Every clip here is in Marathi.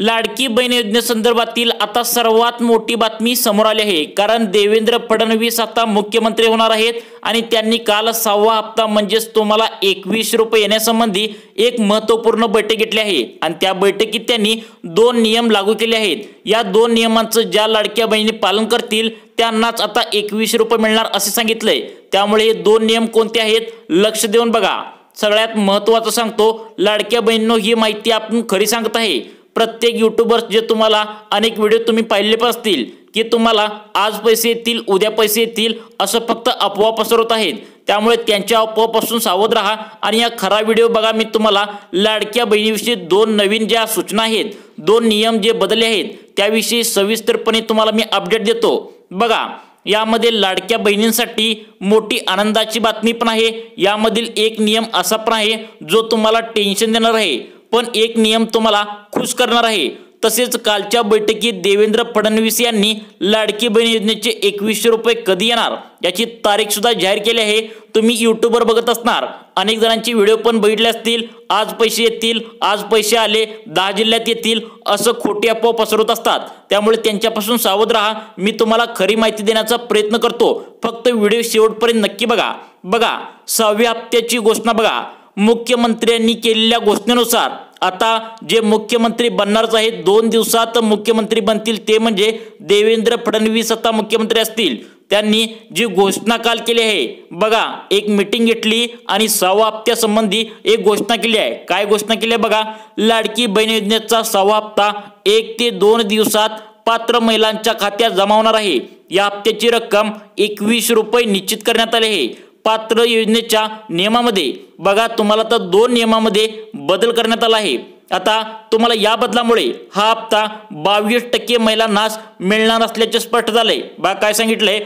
लाडकी बहीण योजनेसंदर्भातील आता सर्वात मोठी बातमी समोर आली आहे। कारण देवेंद्र फडणवीस आता मुख्यमंत्री होणार आहेत आणि त्यांनी काल 6वा हप्ता म्हणजेच तुम्हाला 21 रुपये येण्यासंबंधी एक महत्त्वपूर्ण बैठक घेतली आहे आणि त्या बैठकीत त्यांनी 2 नियम लागू केले आहेत। या 2 नियमांचं ज्या लाडक्या बहिणी पालन करतील त्यांनाच आता 21 रुपये मिळणार असे सांगितलंय। त्यामुळे हे 2 नियम कोणते आहेत लक्ष देऊन बघा। सगळ्यात महत्त्वाचं सांगतो, लाडक्या बहिणींनो ही माहिती आपण खरी सांगत आहे। प्रत्येक यूट्यूबर्स जे तुम्हाला अनेक व्हिडिओ तुम्ही पाहिले पण असतील की तुम्हाला आज पैसे येतील उद्या पैसे येतील असं फक्त अफवा पसरवत आहेत। त्यामुळे त्यांच्या अफवापासून सावध राहा आणि या खरा व्हिडिओ बघा। मी तुम्हाला लाडक्या बहिणीविषयी 2 नवीन ज्या सूचना आहेत, 2 नियम जे बदलले आहेत त्याविषयी सविस्तरपणे तुम्हाला मी अपडेट देतो। बघा, यामध्ये लाडक्या बहिणींसाठी मोठी आनंदाची बातमी पण आहे। यामधील एक नियम असा पण आहे जो तुम्हाला टेन्शन देणार आहे, पण एक नियम तुम्हाला खुश करणार आहे। तसेच कालच्या बैठकीत देवेंद्र फडणवीस यांनी लाडकी बहीण योजनेचे 21 रुपये कधी येणार याची तारीख सुद्धा जाहीर केली आहे। तुम्ही यूट्यूबवर बघत असणार, अनेक जणांची व्हिडिओ पण बघितले असतील, आज पैसे येतील, आज पैसे आले, 10 जिल्ह्यात येतील असं खोटी अफवा पसरवत असतात। त्यामुळे त्यांच्यापासून सावध राहा। मी तुम्हाला खरी माहिती देण्याचा प्रयत्न करतो, फक्त व्हिडिओ शेवटपर्यंत नक्की बघा। बघा, 6व्या हप्त्याची घोषणा बघा। मुख्यमंत्र्यांनी केलेल्या घोषणेनुसार आता जे मुख्यमंत्री बनणारच आहेत, 2 दिवसात मुख्यमंत्री बनतील ते म्हणजे देवेंद्र फडणवीस आता मुख्यमंत्री असतील। त्यांनी जी घोषणा काल केली आहे बघा, एक मीटिंग घेतली आणि 6व्या हप्त्यासंबंधी एक घोषणा केली आहे। काय घोषणा केली आहे बघा, लाडकी बहीण योजनेचा 6वा हप्ता 1 ते 2 दिवसात पात्र महिलांच्या खात्यात जमा होणार आहे। या हप्त्याची रक्कम 21 रुपये निश्चित करण्यात आली आहे। पात्र योजनेच्या नियमामध्ये बघा तुम्हाला तर 2 नियमामध्ये बदल करण्यात आला आहे। आता तुम्हाला या बदलामुळे हा हप्ता 22% महिलांनाच मिळणार असल्याचे स्पष्ट झाले। बघा काय सांगितलंय,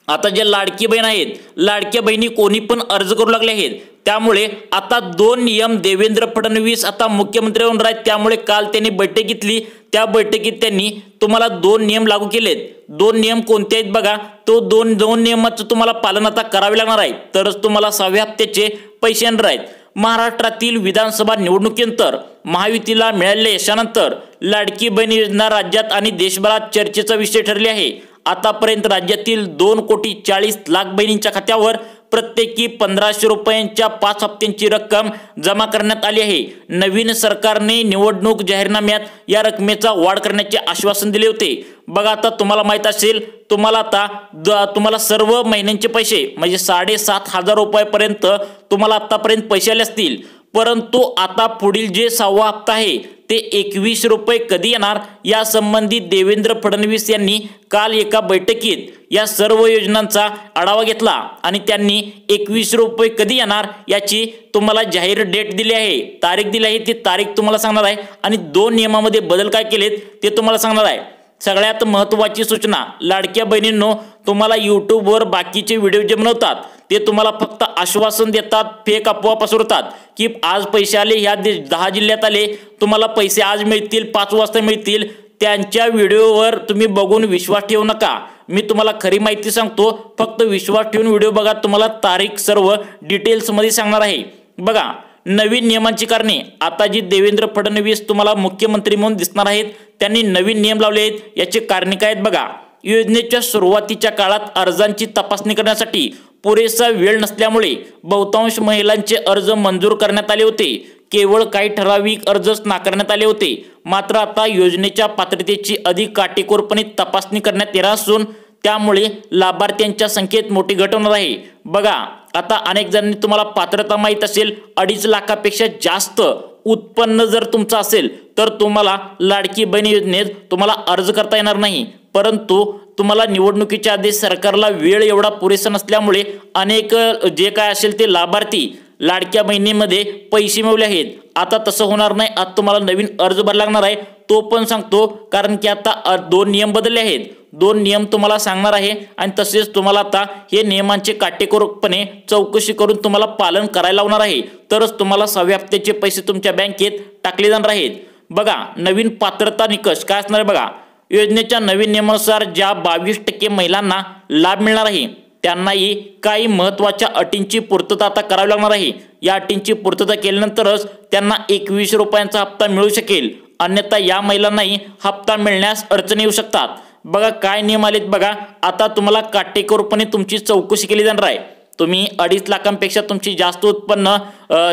आता जे लाडकी बहीण आहेत, लाडक्या बहिणी कोणी पण अर्ज करू लागले आहेत। त्यामुळे आता 2 नियम देवेंद्र फडणवीस आता मुख्यमंत्री होणार आहेत। त्यामुळे काल त्यांनी बैठक घेतली, त्या बैठकीत त्यांनी तुम्हाला 2 नियम लागू केलेत। 2 नियम कोणते आहेत बघा, तो 2 नियमाचं तुम्हाला पालन आता करावे लागणार आहे, तरच तुम्हाला 6व्या हप्त्याचे पैसे येणार आहेत। महाराष्ट्रातील विधानसभा निवडणुकीनंतर महायुतीला मिळालेल्या यशानंतर लाडकी बहीण योजना राज्यात आणि देशभरात चर्चेचा विषय ठरले आहे। आतापर्यंत राज्यातील 2,40,00,000 बहिणींच्या खात्यावर प्रत्येकी 1500 रुपयांच्या 5 हप्त्यांची रक्कम जमा करण्यात आली आहे। नवीन सरकारने निवडणूक जाहीरनाम्यात या रकमेचा वाढ करण्याचे आश्वासन दिले होते। बघा, आता तुम्हाला माहित असेल, तुम्हाला सर्व महिन्यांचे पैसे म्हणजे 7,500 रुपयापर्यंत तुम्हाला आतापर्यंत पैसे आले असतील, परंतु आता पुढील जे 6वा हप्ता आहे ते 21 रुपये कधी येणार यासंबंधी देवेंद्र फडणवीस यांनी काल एका बैठकीत या सर्व योजनांचा आढावा घेतला आणि त्यांनी 21 रुपये कधी येणार याची तुम्हाला जाहीर डेट दिली आहे, तारीख दिली आहे। ती तारीख तुम्हाला सांगणार आहे आणि 2 नियमामध्ये बदल काय केलेत ते तुम्हाला सांगणार आहे। सगळ्यात महत्त्वाची सूचना, लाडक्या बहिणींनो, तुम्हाला यूट्यूबवर बाकीचे व्हिडिओ जे बनवतात ते तुम्हाला फक्त आश्वासन देतात, फेक अफवा पसरवतात की आज पैसे आले, ह्या 10 जिल्ह्यात आले, तुम्हाला पैसे आज मिळतील, 5 वाजता मिळतील। त्यांच्या व्हिडिओवर तुम्ही बघून विश्वास ठेवू नका। मी तुम्हाला खरी माहिती सांगतो, फक्त विश्वास ठेवून व्हिडिओ बघा, तुम्हाला तारीख सर्व डिटेल्समध्ये सांगणार आहे। बघा, नवीन नियमांची कारणे, आता जी देवेंद्र फडणवीस तुम्हाला मुख्यमंत्री म्हणून दिसणार आहेत त्यांनी नवीन नियम लावले आहेत। याचे कारणे काय आहेत बघा, योजनेच्या सुरुवातीच्या काळात अर्जांची तपासणी करण्यासाठी पुरेसा वेळ नसल्यामुळे बहुतांश महिलांचे अर्ज मंजूर करण्यात आले होते। केवळ काही ठराविक अर्जच नाकारण्यात आले होते। मात्र आता योजनेच्या पात्रतेची अधिक काटेकोरपणे तपासणी करण्यात येणार असून त्यामुळे लाभार्थ्यांच्या संख्येत मोठी घट होणार आहे। बघा, आता अनेक जणांनी तुम्हाला पात्रता माहित असेल, 2.5 लाखापेक्षा जास्त उत्पन्न जर तुमचं असेल तर तुम्हाला लाडकी बहीण योजनेत तुम्हाला अर्ज करता येणार नाही। परंतु तुम्हाला निवडणुकीच्या आधी सरकारला वेळ एवढा पुरेसा नसल्यामुळे अनेक जे काय असेल ते लाभार्थी लाडक्या बहिणीमध्ये पैसे मिळवले आहेत। आता तसं होणार नाही, आता तुम्हाला नवीन अर्ज भरावा लागणार आहे, तो पण सांगतो। कारण की आता 2 नियम बदलले आहेत, 2 नियम तुम्हाला सांगणार आहे आणि तसेच तुम्हाला आता हे नियमांचे काटेकोरपणे चौकशी करून तुम्हाला पालन करायला लावणार आहे, तरच तुम्हाला 6व्या हप्त्याचे पैसे तुमच्या बँकेत टाकले जाणार आहेत। बघा, नवीन पात्रता निकष काय असणार आहे बघा, योजनेच्या नवीन नियमानुसार ज्या 22% महिलांना लाभ मिळणार आहे त्यांनाही काही महत्त्वाच्या अटींची पूर्तता आता करावी लागणार आहे। या अटींची पूर्तता केल्यानंतरच त्यांना 21 रुपयांचा हप्ता मिळू शकेल। अन्यथा या महिलांनाही हप्ता मिळण्यास अडचणी येऊ शकतात। बघा काय नियम आलेत बघा। आता तुम्हाला काटेकोरपणे तुमची चौकशी केली जाणार आहे। तुम्ही 2.5 लाखांपेक्षा तुमची जास्त उत्पन्न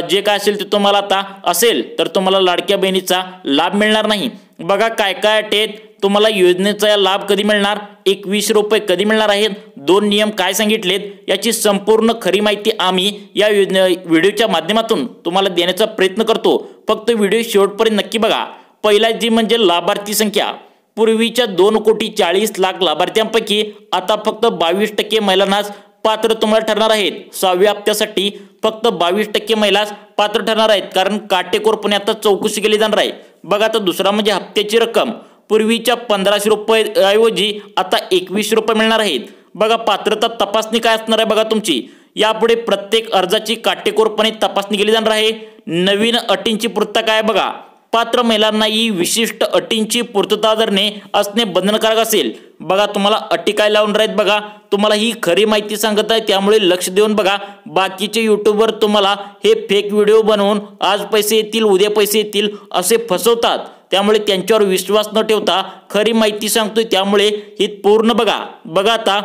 जे काय असेल ते तुम्हाला आता असेल तर तुम्हाला लाडक्या बहिणीचा लाभ मिळणार नाही। बघा काय काय अटी आहेत, तुम्हाला योजनेचा लाभ कधी मिळणार, 21 रुपये कधी मिळणार आहेत, 2 नियम काय सांगितलेत, याची संपूर्ण खरी माहिती आम्ही या व्हिडिओच्या माध्यमातून तुम्हाला देण्याचा प्रयत्न करतो। फक्त व्हिडिओ शेवटपर्यंत नक्की बघा। पहिला जी म्हणजे लाभार्थी संख्या, पूर्वीच्या 2,40,00,000 लाभार्थ्यांपैकी आता फक्त 22% महिलांनाच पात्र तुम्हाला ठरणार आहेत। 6व्या हप्त्यासाठी फक्त 22% महिलाच पात्र ठरणार आहेत, कारण काटेकोरपणे आता चौकशी केली जाणार आहे। बघा आता दुसरा म्हणजे हप्त्याची रक्कम, पूर्वीच्या 1500 रुपये ऐवजी आता 21 रुपये मिळणार आहेत। बघा पात्रता तपासणी काय असणार आहे बघा तुमची, यापुढे प्रत्येक अर्जाची काटेकोरपणे तपासणी केली जाणार आहे। नवीन अटींची पूर्तता काय बघा, पात्र महिलांना ही विशिष्ट अटींची पूर्तता करणे असणे बंधनकारक असेल। बघा तुम्हाला अटी काय लावून आहेत बघा, तुम्हाला ही खरी माहिती सांगत आहे त्यामुळे लक्ष देऊन बघा। बाकीचे यूट्यूबवर तुम्हाला हे फेक व्हिडिओ बनवून आज पैसे येतील उद्या पैसे येतील असे फसवतात, त्यामुळे त्यांच्यावर विश्वास न ठेवता खरी माहिती सांगतोय त्यामुळे ही पूर्ण बघा। बघा आता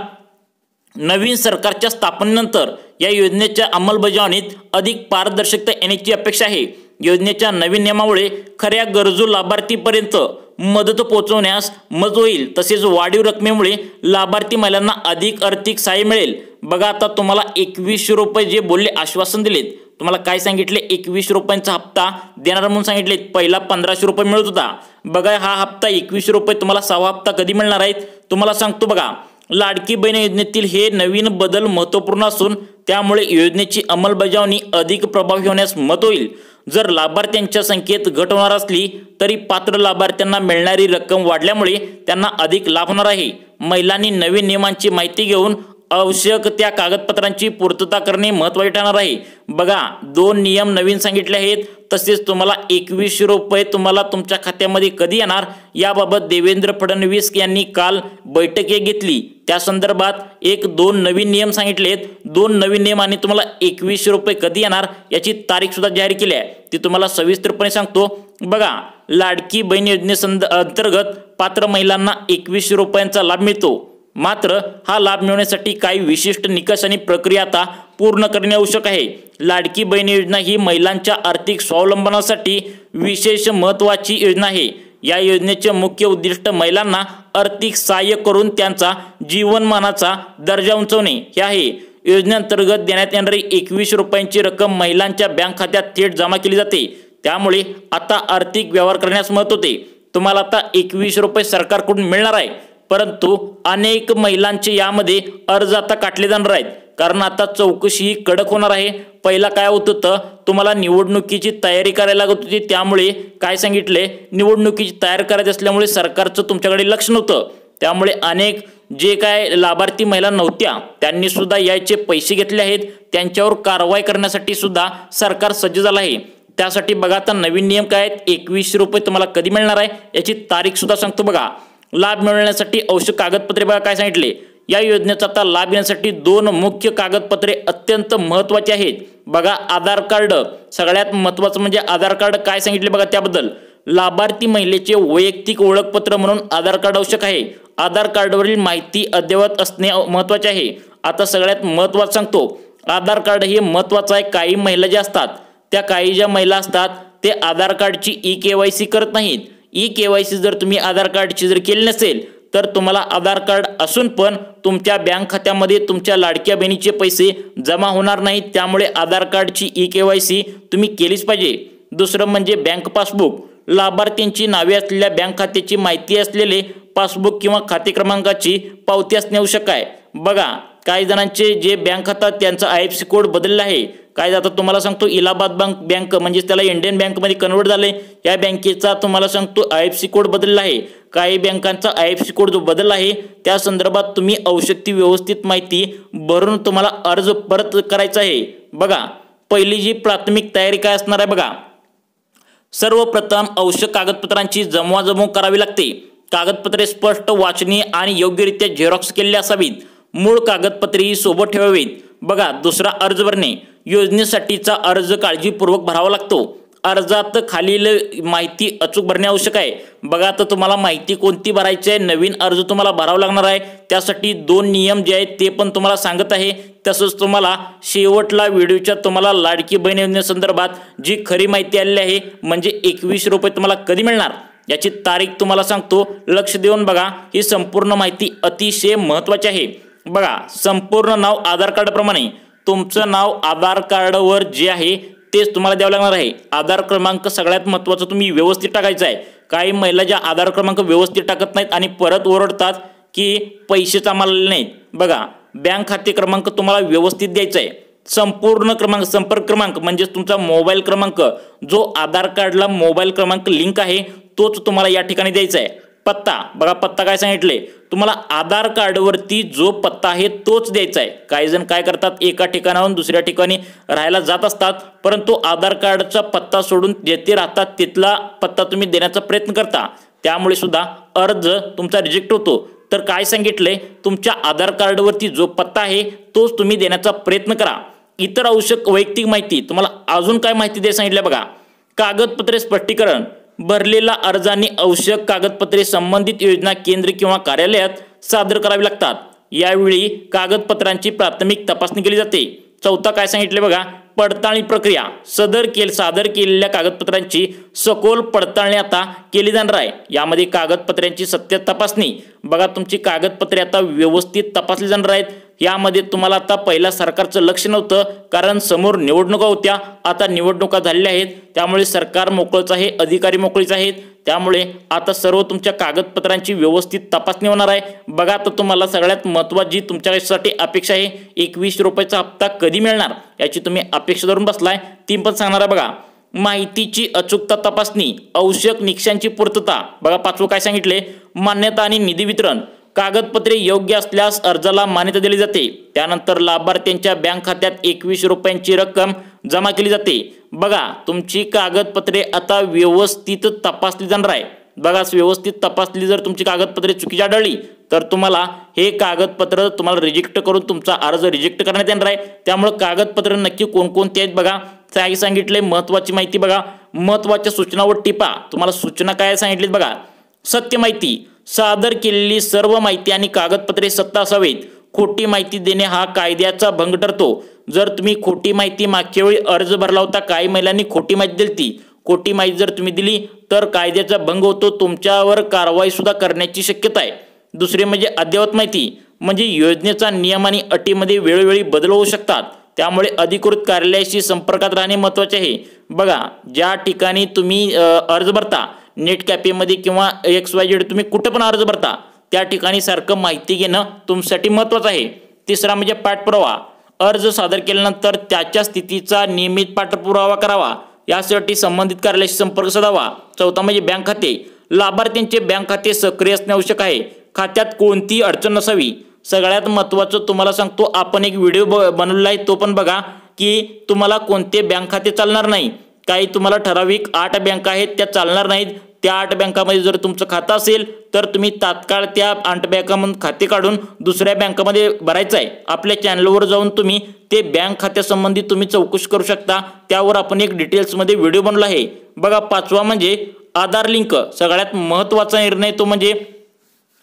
नवीन सरकारच्या स्थापनेनंतर या योजनेच्या अंमलबजावणीत अधिक पारदर्शकता येण्याची अपेक्षा आहे। योजनेच्या नवीन नियमामुळे खऱ्या गरजू लाभार्थीपर्यंत मदत पोहोचवण्यास मदत होईल, तसेच वाढीव रकमेमुळे लाभार्थी महिलांना अधिक आर्थिक सहाय्य मिळेल। बघा आता तुम्हाला 21 रुपये जे बोलले आश्वासन दिलेत, तुम्हाला काय सांगितले 21 रुपयांचा हप्ता देणार म्हणून सांगितले, पहिला 1500 रुपये मिळत होता। बघा हा हप्ता 21 रुपये तुम्हाला 6वा हप्ता कधी मिळणार आहेत तुम्हाला सांगतो बघा। लाडकी बहीण योजनेतील हे नवीन बदल महत्त्वपूर्ण असून त्यामुळे योजनेची अंमलबजावणी अधिक प्रभावी होण्यास मदत होईल। जर लाभार्थ्यांच्या संख्येत घट होणार असली तरी पात्र लाभार्थ्यांना मिळणारी रक्कम वाढल्यामुळे त्यांना अधिक लाभ होणार आहे। महिलांनी नवीन नियमांची माहिती घेऊन आवश्यक त्या कागदपत्रांची पूर्तता करणे महत्त्वाचे ठरणार आहे। बघा 2 नियम नवीन सांगितले आहेत, तसेच तुम्हाला 21 रुपये तुम्हाला तुमच्या खात्यामध्ये कधी येणार याबाबत देवेंद्र फडणवीस यांनी काल बैठक घेतली, त्या संदर्भात 1-2 नवीन नियम सांगितलेत। 2 नवीन नियम आणि तुम्हाला 21 रुपये कधी येणार याची तारीख सुद्धा जाहीर केली आहे, ती तुम्हाला सविस्तरपणे सांगतो। बघा लाडकी बहीण योजनेअंतर्गत पात्र महिलांना 21 रुपयांचा लाभ मिळतो, मात्र हा लाभ मिळवण्यासाठी काही विशिष्ट निकष आणि प्रक्रिया आता पूर्ण करणे आवश्यक आहे। लाडकी बहीण योजना ही महिलांच्या आर्थिक स्वावलंबनासाठी विशेष महत्त्वाची योजना आहे। या योजनेचे मुख्य उद्दिष्ट महिलांना आर्थिक सहाय्य करून त्यांचा जीवनमानाचा दर्जा उंचावणे हे आहे। योजनेअंतर्गत देण्यात येणारी 21 रुपयांची रक्कम महिलांच्या बँक खात्यात थेट जमा केली जाते, त्यामुळे आता आर्थिक व्यवहार करण्यास मदत होते। तुम्हाला आता 21 रुपये सरकारकडून मिळणार आहे, परंतु अनेक महिलांचे यामध्ये अर्ज आता काढले जाणार आहेत, कारण आता चौकशी कडक होणार आहे। पहिला काय होत होतं, तुम्हाला निवडणुकीची तयारी करायला लागत होती, त्यामुळे काय सांगितले निवडणुकीची तयारी करायची असल्यामुळे सरकारचं तुमच्याकडे लक्ष नव्हतं, त्यामुळे अनेक जे काय लाभार्थी महिला नव्हत्या त्यांनी सुद्धा याचे पैसे घेतले आहेत, त्यांच्यावर कारवाई करण्यासाठी सुद्धा सरकार सज्ज झालं आहे। त्यासाठी बघा आता नवीन नियम काय आहेत, 21 रुपये तुम्हाला कधी मिळणार आहे याची तारीख सुद्धा सांगतो बघा। लाभ मिळवण्यासाठी आवश्यक कागदपत्रे बघा काय सांगितले, या योजनेचा आता लाभ घेण्यासाठी 2 मुख्य कागदपत्रे अत्यंत महत्त्वाची आहेत। बघा आधार कार्ड, सगळ्यात महत्त्वाचं म्हणजे आधार कार्ड काय सांगितले बघा त्याबद्दल। लाभार्थी महिलेचे वैयक्तिक ओळखपत्र म्हणून आधार कार्ड आवश्यक आहे। आधार कार्डवरील माहिती अद्ययावत असणे महत्त्वाचे आहे। आता सगळ्यात महत्त्वाचं सांगतो, आधार कार्ड हे महत्त्वाचं आहे। काही महिला ज्या असतात त्या काही ज्या महिला असतात ते आधार कार्डची ई-KYC करत नाहीत। ई-KYC जर तुम्ही आधार कार्डची जर केली नसेल तर तुम्हाला आधार कार्ड असून पण तुमच्या बँक खात्यामध्ये तुमच्या लाडक्या बहिणीचे पैसे जमा होणार नाहीत, त्यामुळे आधार कार्डची ई-KYC तुम्ही केलीच पाहिजे। दुसरं म्हणजे बँक पासबुक, लाभार्थ्यांची नावे असलेल्या बँक खात्याची माहिती असलेले पासबुक किंवा खाते क्रमांकाची पावती असणे आवश्यक आहे। बघा काही जणांचे जे बँक खातात त्यांचा IFSC कोड बदलला आहे। काय आता तुम्हाला सांगतो इलाहाबाद बँक म्हणजे त्याला इंडियन बँकमध्ये कन्वर्ट झाले, या बँकेचा तुम्हाला सांगतो IFSC कोड बदलला आहे। काही बँकांचा IFSC कोड जो बदलला आहे त्या संदर्भात तुम्ही आवश्यक ती व्यवस्थित माहिती भरून तुम्हाला अर्ज परत करायचा आहे। बघा पहिली जी प्राथमिक तयारी काय असणार आहे बघा, सर्वप्रथम आवश्यक कागदपत्रांची जमवाजमव करावी लागते। कागदपत्रे स्पष्ट वाचनीय आणि योग्यरित्या झेरॉक्स केलेली असावीत। मूळ कागदपत्रेही सोबत ठेवावीत। बघा दुसरा अर्ज भरणे, योजनेसाठीचा अर्ज काळजीपूर्वक भरावा लागतो। अर्जात खालील माहिती अचूक भरणे आवश्यक आहे। बघा आता तुम्हाला माहिती कोणती भरायची आहे, नवीन अर्ज तुम्हाला भरावा लागणार आहे। त्यासाठी 2 नियम जे आहेत ते पण तुम्हाला सांगत आहे। तसंच तुम्हाला शेवटला व्हिडिओच्या तुम्हाला लाडकी बहीण योजनेसंदर्भात जी खरी माहिती आलेली आहे म्हणजे 21 रुपये तुम्हाला कधी मिळणार याची तारीख तुम्हाला सांगतो, लक्ष देऊन बघा। ही संपूर्ण माहिती अतिशय महत्त्वाची आहे। बघा संपूर्ण नाव आधार कार्ड प्रमाणे तुमचं नाव आधार कार्डवर जे आहे तेच तुम्हाला द्यावं लागणार आहे। आधार क्रमांक सगळ्यात महत्त्वाचा तुम्ही व्यवस्थित टाकायचा आहे। काही महिला ज्या आधार क्रमांक व्यवस्थित टाकत नाहीत आणि परत ओरडतात की पैसेच आम्हाला नाहीत। बघा बँक खाते क्रमांक तुम्हाला व्यवस्थित द्यायचा आहे। संपूर्ण क्रमांक संपर्क क्रमांक म्हणजे तुमचा मोबाईल क्रमांक जो आधार कार्डला मोबाईल क्रमांक लिंक आहे तोच तुम्हाला या ठिकाणी द्यायचा आहे। पत्ता बघा पत्ता काय सांगितले तुम्हाला आधार कार्डवरती जो पत्ता आहे तोच द्यायचा आहे। काही जण काय करतात एका ठिकाणाहून दुसऱ्या ठिकाणी राहायला जात असतात, परंतु आधार कार्डचा पत्ता सोडून जेथे राहतात तिथला पत्ता तुम्ही देण्याचा प्रयत्न करता, त्यामुळे सुद्धा अर्ज तुमचा रिजेक्ट होतो। तर काय सांगितले तुमच्या आधार कार्डवरती जो पत्ता आहे तोच तुम्ही देण्याचा प्रयत्न करा। इतर आवश्यक वैयक्तिक माहिती तुम्हाला अजून काय माहिती द्यायला सांगितलं बघा। कागदपत्रे स्पष्टीकरण भरलेला अर्ज आणि आवश्यक कागदपत्रे संबंधित योजना केंद्र किंवा कार्यालयात सादर करावी लागतात। यावेळी कागदपत्रांची प्राथमिक तपासणी केली जाते। चौथा काय सांगितले बघा पडताळणी प्रक्रिया सादर केलेल्या कागदपत्रांची सखोल पडताळणी आता केली जाणार आहे। यामध्ये कागदपत्रांची सत्य तपासणी बघा तुमची कागदपत्रे आता व्यवस्थित तपासली जाणार आहेत। यामध्ये तुम्हाला आता पहिला सरकारचं लक्ष नव्हतं कारण समोर निवडणुका होत्या, आता निवडणुका झालेल्या आहेत त्यामुळे सरकार मोकळच आहे, अधिकारी मोकळीच आहेत, त्यामुळे आता सर्व तुमच्या कागदपत्रांची व्यवस्थित तपासणी होणार आहे। बघा आता तुम्हाला सगळ्यात महत्त्वाची तुमच्यासाठी अपेक्षा आहे 21 रुपयाचा हप्ता कधी मिळणार याची तुम्ही अपेक्षा धरून बसलाय, ती पण सांगणार आहे बघा। माहितीची अचूकता तपासणी आवश्यक निकषांची पूर्तता बघा पाचवं काय सांगितले मान्यता आणि निधी वितरण कागदपत्रे योग्य असल्यास अर्जाला मान्यता दिली जाते। त्यानंतर लाभार्थ्यांच्या बँक खात्यात 21 रुपयांची रक्कम जमा केली जाते। बघा तुमची कागदपत्रे आता व्यवस्थित तपासली जाणार आहे। बघा व्यवस्थित तपासली जर तुमची कागदपत्रे चुकीची आढळली तर तुम्हाला हे कागदपत्र तुम्हाला रिजेक्ट करून तुमचा अर्ज रिजेक्ट करण्यात येणार आहे। त्यामुळे कागदपत्र नक्की कोणकोणते आहेत बघा काय सांगितले महत्त्वाची माहिती बघा। महत्त्वाच्या सूचना व टिपा तुम्हाला सूचना काय सांगितलीत बघा। सत्य माहिती सादर केलेली सर्व माहिती आणि कागदपत्रे सत्य असावीत। खोटी माहिती देणे हा कायद्याचा भंग ठरतो। जर तुम्ही खोटी माहिती मागच्या वेळी अर्ज भरला होता काही महिलांनी खोटी माहिती दिली, खोटी माहिती जर तुम्ही दिली तर कायद्याचा भंग होतो, तुमच्यावर कारवाई सुद्धा करण्याची शक्यता आहे। दुसरे म्हणजे अद्ययावत माहिती म्हणजे योजनेचा नियम आणि अटीमध्ये वेळोवेळी बदल होऊ शकतात, त्यामुळे अधिकृत कार्यालयाशी संपर्कात राहणे महत्त्वाचे आहे। बघा ज्या ठिकाणी तुम्ही अर्ज भरता नेट कॅफेमध्ये किंवा XYZ तुम्ही कुठे पण अर्ज भरता त्या ठिकाणी सारखं माहिती घेणं तुमच्यासाठी महत्त्वाचं आहे। तिसरा म्हणजे पाठपुरावा अर्ज सादर केल्यानंतर त्याच्या स्थितीचा नियमित पाठपुरावा करावा, यासाठी संबंधित कार्यालयाशी संपर्क साधावा। चौथा म्हणजे बँक खाते लाभार्थ्यांचे बँक खाते सक्रिय असणे आवश्यक आहे। खात्यात कोणतीही अडचण नसावी। सगळ्यात महत्त्वाचं तुम्हाला सांगतो आपण एक व्हिडिओ बनवला आहे तो पण बघा की तुम्हाला कोणते बँक खाते चालणार नाही। काही तुम्हाला ठराविक 8 बँका आहेत त्या चालणार नाहीत। त्या 8 बँकामध्ये जर तुमचं खातं असेल तर तुम्ही तात्काळ त्या 8 बँकांमध्ये खाते काढून दुसऱ्या बँकामध्ये भरायचं आहे। आपल्या चॅनलवर जाऊन तुम्ही ते बँक खात्यासंबंधी तुम्ही चौकशी करू शकता, त्यावर आपण एक डिटेल्समध्ये व्हिडिओ बनवला आहे। बघा पाचवा म्हणजे आधार लिंक सगळ्यात महत्त्वाचा निर्णय तो म्हणजे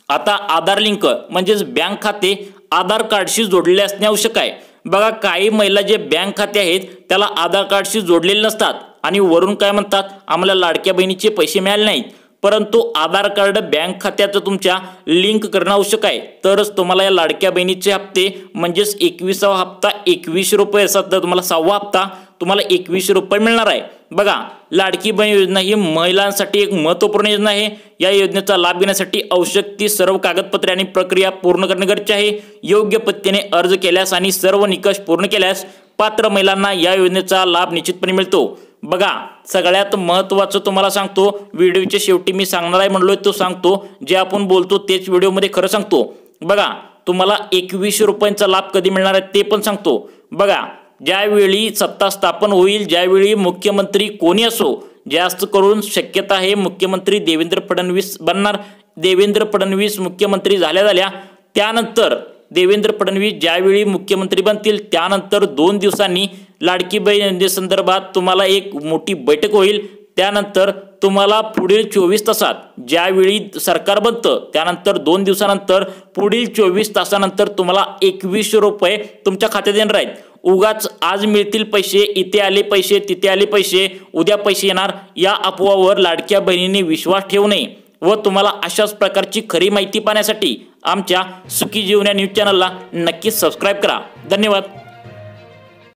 आता आधार लिंक म्हणजेच बँक खाते आधार कार्डशी जोडलेले असणे आवश्यक आहे। बघा काही महिला जे बँक खाते आहेत त्याला आधार कार्डशी जोडलेले नसतात आणि वरून काय म्हणतात आम्हाला लाडक्या बहिणीचे पैसे मिळाले नाहीत, परंतु आधार कार्ड बँक खात्याचं तुमच्या लिंक करणं आवश्यक आहे तरच तुम्हाला या लाडक्या बहिणीचे हप्ते म्हणजेच 21वा हप्ता 21 रुपये असतात तर तुम्हाला 6वा हप्ता तुम्हाला 21 रुपये मिळणार आहे। बघा लाडकी बहीण योजना ही महिलांसाठी एक महत्त्वपूर्ण योजना आहे। या योजनेचा लाभ घेण्यासाठी आवश्यक ती सर्व कागदपत्रे आणि प्रक्रिया पूर्ण करणे गरजेचे आहे। योग्य पद्धतीने अर्ज केल्यास आणि सर्व निकष पूर्ण केल्यास पात्र महिलांना या योजनेचा लाभ निश्चितपणे मिळतो। बघा सगळ्यात महत्त्वाचं तुम्हाला सांगतो व्हिडिओच्या शेवटी मी सांगणार आहे म्हणलोय तो सांगतो, जे आपण बोलतो तेच व्हिडिओमध्ये खरं सांगतो। बघा तुम्हाला 21 रुपयांचा लाभ कधी मिळणार आहे ते पण सांगतो। बघा ज्यावेळी सत्ता स्थापन होईल ज्यावेळी मुख्यमंत्री कोणी असो जास्त करून शक्यता आहे मुख्यमंत्री देवेंद्र फडणवीस बनणार। देवेंद्र फडणवीस मुख्यमंत्री झाल्या त्यानंतर देवेंद्र फडणवीस ज्यावेळी मुख्यमंत्री बनतील त्यानंतर 2 दिवसांनी लाडकी बहीण योजनेसंदर्भात तुम्हाला एक मोठी बैठक होईल। त्यानंतर तुम्हाला पुढील 24 तासात ज्यावेळी सरकार बनतं त्यानंतर 2 दिवसानंतर पुढील 24 तासानंतर तुम्हाला 2100 रुपये तुमच्या खात्यात येणार आहेत। उगाच आज मिळतील पैसे, इथे आले पैसे, तिथे आले पैसे, उद्या पैसे येणार या अफवावर लाडक्या बहिणींनी विश्वास ठेवू नये व तुम्हाला अशाच प्रकारची खरी माहिती पाहण्यासाठी आमच्या सुखी जीवन या न्यूज चॅनलला नक्कीच सबस्क्राइब करा। धन्यवाद।